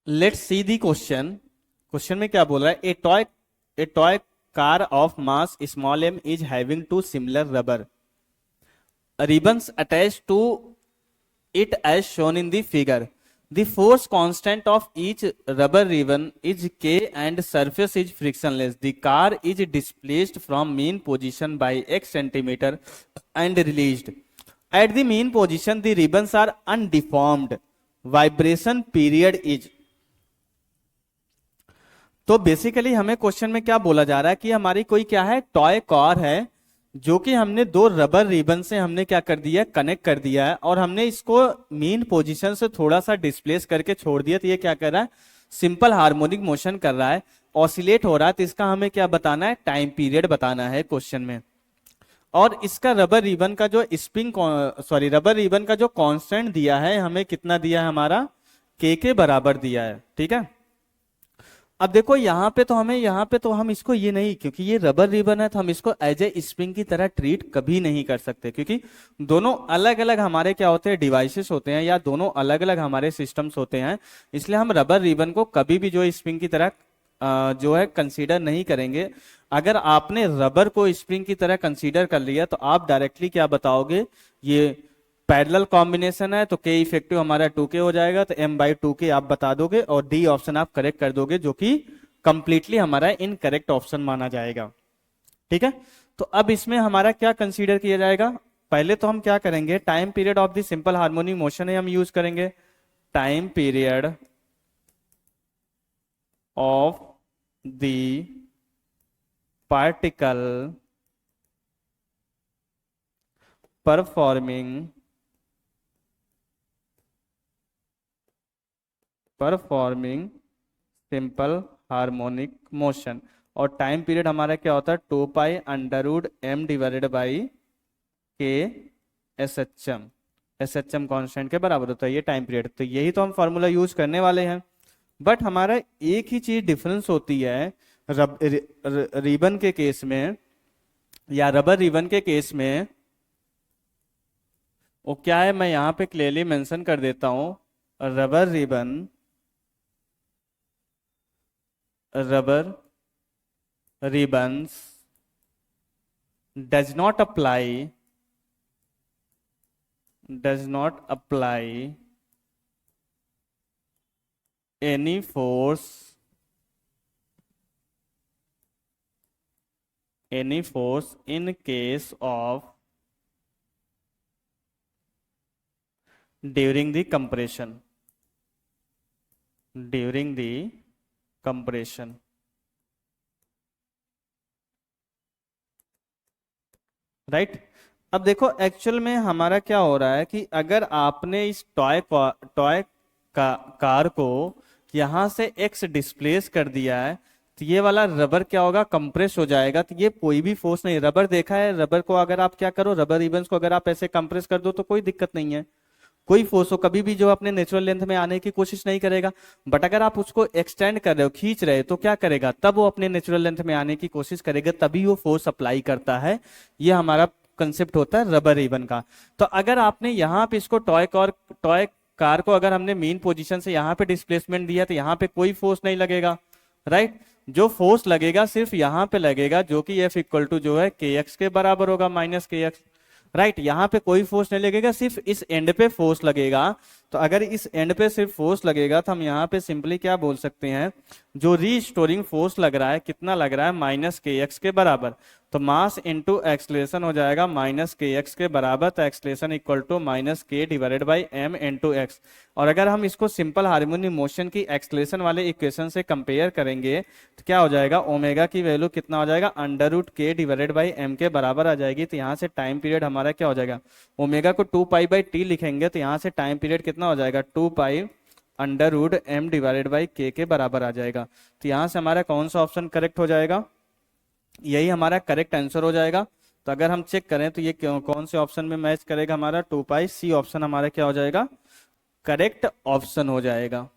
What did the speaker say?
Let's see the question. Question में क्या बोल रहा है? A toy car of mass small M is having two similar rubber ribbons attached to it as shown in the figure. The force constant of each rubber ribbon is K and surface is frictionless. The car is displaced from mean position by x centimeter and released. At the mean position, the ribbons are undeformed. Vibration period is. तो basically हमें question में क्या बोला जा रहा है कि हमारी कोई क्या है, टॉय कार है, जो कि हमने दो रबर रिबन से हमने क्या कर दिया है, कनेक्ट कर दिया है, और हमने इसको मीन पोजीशन से थोड़ा सा डिस्प्लेस करके छोड़ दिया। तो ये क्या कर रहा है, सिंपल हार्मोनिक मोशन कर रहा है, ऑसिलेट हो रहा है। तो इसका हमें क्या बताना है, टाइम पीरियड बताना है क्वेश्चन में। और इसका रबर रिबन का जो रबर रिबन का जो कांस्टेंट दिया है हमें, कितना दिया है, हमारा के बराबर दिया है। ठीक है, अब देखो यहाँ पे तो हम इसको ये नहीं, क्योंकि ये रबर रिबन है तो हम इसको एज ए स्प्रिंग की तरह ट्रीट कभी नहीं कर सकते, क्योंकि दोनों अलग अलग हमारे क्या होते हैं, डिवाइसेस होते हैं, या दोनों अलग अलग हमारे सिस्टम्स होते हैं। इसलिए हम रबर रिबन को कभी भी जो स्प्रिंग की तरह जो है कंसीडर नहीं करेंगे। अगर आपने रबर को स्प्रिंग की तरह कंसीडर कर लिया तो आप डायरेक्टली क्या बताओगे, ये पैरेलल कॉम्बिनेशन है, तो के इफेक्टिव हमारा 2k हो जाएगा, तो m/2k आप बता दोगे और डी ऑप्शन आप करेक्ट कर दोगे, जो कि कंप्लीटली हमारा इनकरेक्ट ऑप्शन माना जाएगा। ठीक है, तो अब इसमें हमारा क्या कंसीडर किया जाएगा, पहले तो हम क्या करेंगे, time period of the simple harmonic motion है हम यूज करेंगे। Time period of the particle performing simple harmonic motion. और टाइम पीरियड हमारा क्या होता है, 2π√m डिवाइडेड बाई के एस एच एम कॉन्स्टेंट के बराबर होता है ये टाइम पीरियड। तो यही तो हम फॉर्मूला यूज करने वाले हैं। बट हमारा एक ही चीज डिफरेंस होती है रिबन के केस में या रबर रिबन के केस में, वो क्या है, मैं यहां पे क्लियरली मेंशन कर देता हूं। Rubber ribbons does not apply any force in case of during the compression right. अब देखो एक्चुअल में हमारा क्या हो रहा है कि अगर आपने इस कार को यहां से एक्स डिस्प्लेस कर दिया है, तो ये वाला रबर क्या होगा, कंप्रेस हो जाएगा। तो ये कोई भी फोर्स नहीं, रबर देखा है, रबर को अगर आप क्या करो, रबर रिबन्स को अगर आप ऐसे कंप्रेस कर दो तो कोई दिक्कत नहीं है, कोई फोर्स हो कभी भी जो अपने नेचुरल लेंथ में आने की कोशिश नहीं करेगा। बट अगर आप उसको एक्सटेंड कर रहे हो, खींच रहे हो, तो क्या करेगा, तब वो अपने नेचुरल लेंथ में आने की कोशिश करेगा, तभी वो फोर्स अप्लाई करता है। ये हमारा कंसेप्ट होता है रबर रिबन का। तो अगर आपने यहाँ पे इसको टॉय कार को अगर हमने मेन पोजीशन से यहाँ पे डिस्प्लेसमेंट दिया, तो यहाँ पे कोई फोर्स नहीं लगेगा, राइट। जो फोर्स लगेगा सिर्फ यहाँ पे लगेगा, जो कि F इक्वल टू जो है kx के बराबर होगा, -kx, राइट। यहाँ पे कोई फोर्स नहीं लगेगा, सिर्फ इस एंड पे फोर्स लगेगा। तो अगर इस एंड पे सिर्फ फोर्स लगेगा तो हम यहाँ पे सिंपली क्या बोल सकते हैं, जो रीस्टोरिंग फोर्स लग रहा है, कितना लग रहा है, -kx के बराबर। तो मास इंटू एक्सलेशन हो जाएगा -kx के बराबर, तो acceleration equal to -k divided by m into x. और अगर हम इसको सिंपल हार्मोनिक मोशन की एक्सलेशन वाले इक्वेशन से कंपेयर करेंगे तो क्या हो जाएगा, ओमेगा की वैल्यू कितना हो जाएगा, √k डिवाइडेड बाई m के बराबर आ जाएगी। तो यहाँ से टाइम पीरियड हमारा क्या हो जाएगा, ओमेगा को 2π/t लिखेंगे, तो यहाँ से टाइम पीरियड कितना हो जाएगा, 2π√m डिवाइडेड बाई k के बराबर आ जाएगा। तो यहाँ से हमारा कौन सा ऑप्शन करेक्ट हो जाएगा, यही हमारा करेक्ट आंसर हो जाएगा। तो अगर हम चेक करें तो ये कौन से ऑप्शन में मैच करेगा, हमारा 2π, सी ऑप्शन हमारा क्या हो जाएगा, करेक्ट ऑप्शन हो जाएगा।